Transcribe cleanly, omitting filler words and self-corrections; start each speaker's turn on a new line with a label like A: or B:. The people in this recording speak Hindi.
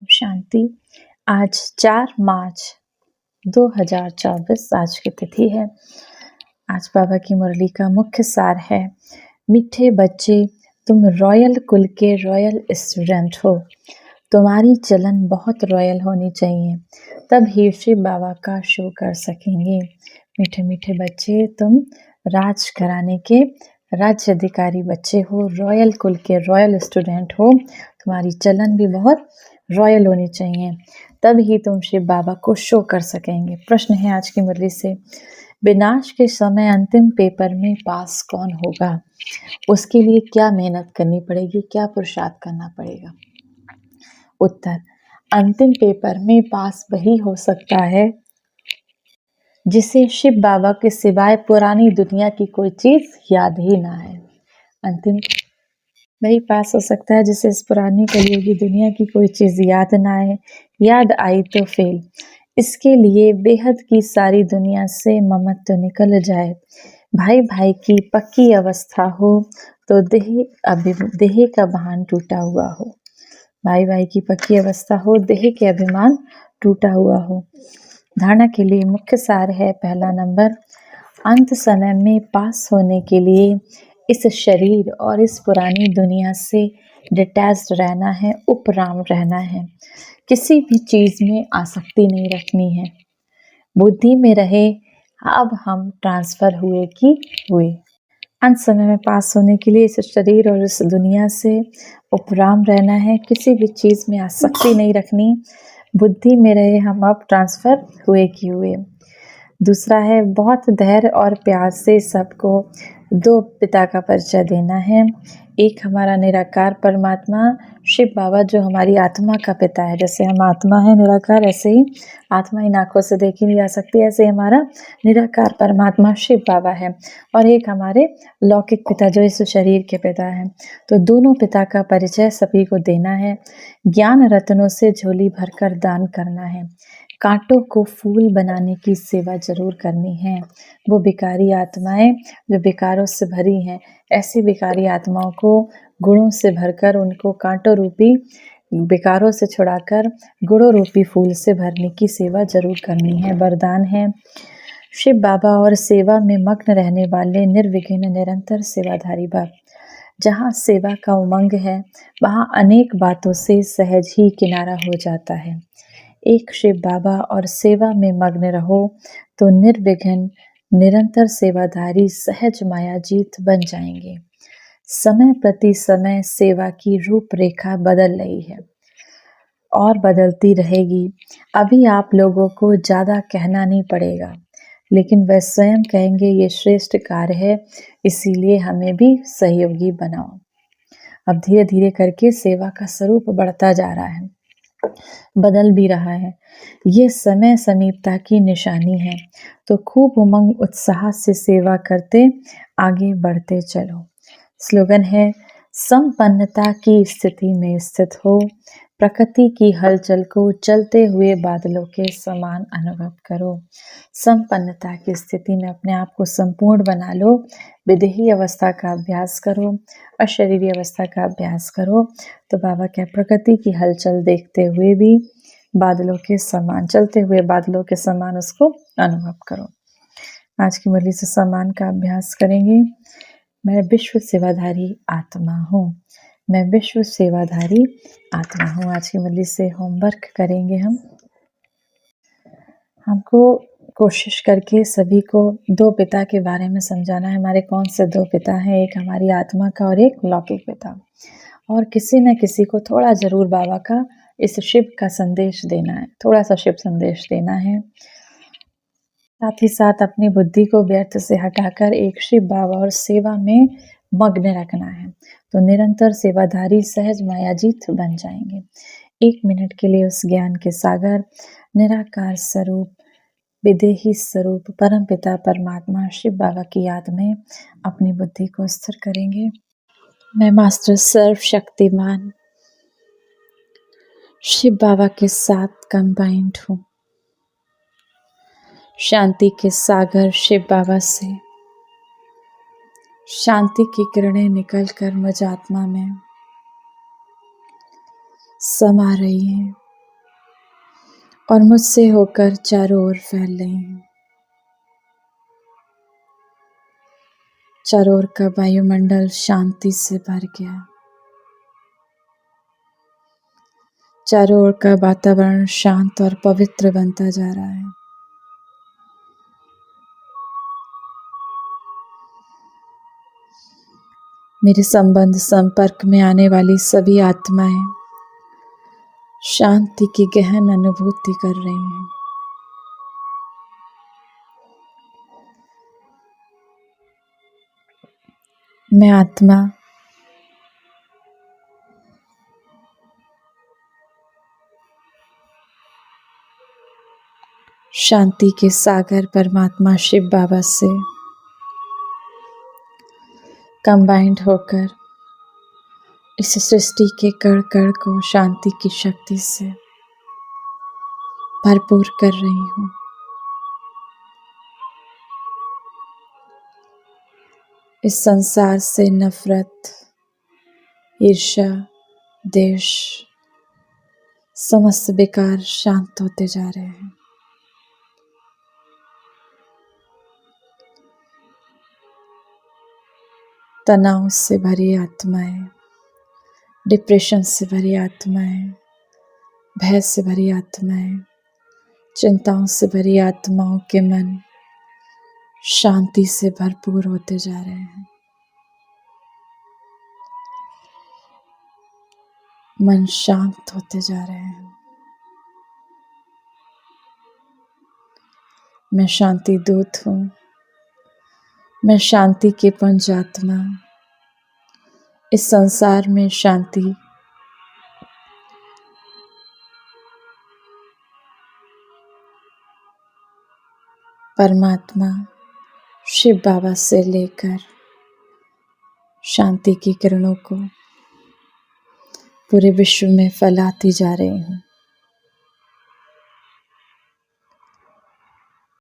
A: शांति। आज 4 मार्च 2024 आज की तिथि है। आज बाबा की मुरली का मुख्य सार है, मीठे बच्चे, तुम रॉयल कुल के रॉयल स्टूडेंट हो। तुम्हारी चलन बहुत रॉयल होनी चाहिए, तब ही शिव बाबा का शो कर सकेंगे। मीठे मीठे बच्चे, तुम राज घराने के राज्य अधिकारी बच्चे हो, रॉयल कुल के रॉयल स्टूडेंट हो। तुम्हारी चलन भी बहुत रॉयल होनी चाहिए, तब ही तुम शिव बाबा को शो कर सकेंगे। प्रश्न है आज की मुरली से, विनाश के समय अंतिम पेपर में पास कौन होगा? उसके लिए क्या मेहनत करनी पड़ेगी, क्या पुरुषार्थ करना पड़ेगा? उत्तर, अंतिम पेपर में पास वही हो सकता है जिसे शिव बाबा के सिवाय पुरानी दुनिया की कोई चीज याद ही ना आए। अंतिम वही पास हो सकता है जिसे इस पुरानी कलयुगी दुनिया की कोई चीज याद ना आए, याद आई तो फेल। इसके लिए बेहद की सारी दुनिया से ममत्व निकल जाए, भाई भाई की पक्की अवस्था हो, तो देह का भान टूटा हुआ हो। भाई भाई की पक्की अवस्था हो, देह के अभिमान टूटा हुआ हो। धारणा के लिए मुख्य सार है, पहला नंबर, अंत समय में पास होने के लिए इस शरीर और इस पुरानी दुनिया से डिटैच्ड रहना है, उपराम रहना है। किसी भी चीज में आसक्ति नहीं रखनी है। बुद्धि में रहे अब हम ट्रांसफर हुए कि हुए। अंत समय में पास होने के लिए इस शरीर और इस दुनिया से उपराम रहना है, किसी भी चीज में आसक्ति नहीं रखनी। बुद्धि में रहे हम अब ट्रांसफर हुए कि हुए। दूसरा है, बहुत धैर्य और प्यार से सबको दो पिता का परिचय देना है। एक हमारा निराकार परमात्मा शिव बाबा, जो हमारी आत्मा का पिता है। जैसे हम आत्मा है निराकार, ऐसे ही आत्मा इन आंखों से देखी नहीं जा सकती, ऐसे हमारा निराकार परमात्मा शिव बाबा है। और एक हमारे लौकिक पिता जो इस शरीर के पिता हैं। तो दोनों पिता का परिचय सभी को देना है। ज्ञान रत्नों से झोली भरकर दान करना है। कांटों को फूल बनाने की सेवा जरूर करनी है। वो भिखारी आत्माएं जो विकारों से भरी हैं, ऐसी भिखारी आत्माओं को गुणों से भरकर उनको कांटों रूपी विकारों से छुड़ाकर गुणों रूपी फूल से भरने की सेवा जरूर करनी है। वरदान है, शिव बाबा और सेवा में मग्न रहने वाले निर्विघ्न निरंतर सेवाधारी भक्त। जहाँ सेवा का उमंग है, वहाँ अनेक बातों से सहज ही किनारा हो जाता है। एक शिव बाबा और सेवा में मग्न रहो तो निर्विघ्न निरंतर सेवाधारी सहज मायाजीत बन जाएंगे। समय प्रति समय सेवा की रूपरेखा बदल रही है और बदलती रहेगी। अभी आप लोगों को ज़्यादा कहना नहीं पड़ेगा, लेकिन वह स्वयं कहेंगे ये श्रेष्ठ कार्य है, इसीलिए हमें भी सहयोगी बनाओ। अब धीरे धीरे करके सेवा का स्वरूप बढ़ता जा रहा है, बदल भी रहा है। ये समय समीपता की निशानी है, तो खूब उमंग उत्साह से सेवा करते आगे बढ़ते चलो। स्लोगन है, संपन्नता की स्थिति में स्थित हो, प्रकृति की हलचल को चलते हुए बादलों के समान अनुभव करो। संपन्नता की स्थिति में अपने आप को संपूर्ण बना लो। विदेही अवस्था का अभ्यास करो, अशरीरी अवस्था का अभ्यास करो, तो बाबा क्या प्रकृति की हलचल देखते हुए भी बादलों के समान, चलते हुए बादलों के समान उसको अनुभव करो। आज की मुरली से सम्मान का अभ्यास करेंगे। मैं विश्व सेवाधारी आत्मा हूँ, मैं विश्व सेवाधारी आत्मा हूँ। आज की मुरली से होमवर्क करेंगे हमको कोशिश करके सभी को दो पिता के बारे में समझाना है। हमारे कौन से दो पिता हैं, एक हमारी आत्मा का और एक लौकिक पिता। और किसी न किसी को थोड़ा जरूर बाबा का, इस शिव का संदेश देना है, थोड़ा सा शिव संदेश देना है। साथ ही साथ अपनी बुद्धि को व्यर्थ से हटाकर एक शिव बाबा और सेवा में मग्न रखना है, तो निरंतर सेवाधारी सहज मायाजीत बन जाएंगे। 1 मिनट के लिए उस ज्ञान के सागर, निराकार स्वरूप, विदेही स्वरूप परम पिता परमात्मा शिव बाबा की याद में अपनी बुद्धि को स्थिर करेंगे। मैं मास्टर सर्वशक्तिमान शिव बाबा के साथ कंबाइंड हूँ। शांति के सागर शिव बाबा से शांति की किरणें निकलकर मुझ आत्मा में समा रही हैं। और मुझसे होकर चारों ओर फैल रही हूँ। चारों ओर का वायुमंडल शांति से भर गया। चारों ओर का वातावरण शांत और पवित्र बनता जा रहा है। मेरे संपर्क में आने वाली सभी आत्माएं शांति की गहन अनुभूति कर रही हैं। मैं आत्मा शांति के सागर परमात्मा शिव बाबा से कंबाइंड होकर इस सृष्टि के कण कण को शांति की शक्ति से भरपूर कर रही हूँ। इस संसार से नफरत, ईर्ष्या, द्वेष समस्त विकार शांत होते जा रहे हैं। तनाव से भरी आत्माएं, डिप्रेशन से भरी आत्माएं, भय से भरी आत्माएं, चिंताओं से भरी आत्माओं के मन शांति से भरपूर होते जा रहे हैं। मन शांत होते जा रहे हैं। मैं शांति दूत हूँ। मैं शांति की पुंज आत्मा। इस संसार में शांति परमात्मा शिव बाबा से लेकर शांति की किरणों को पूरे विश्व में फैलाती जा रही हूँ।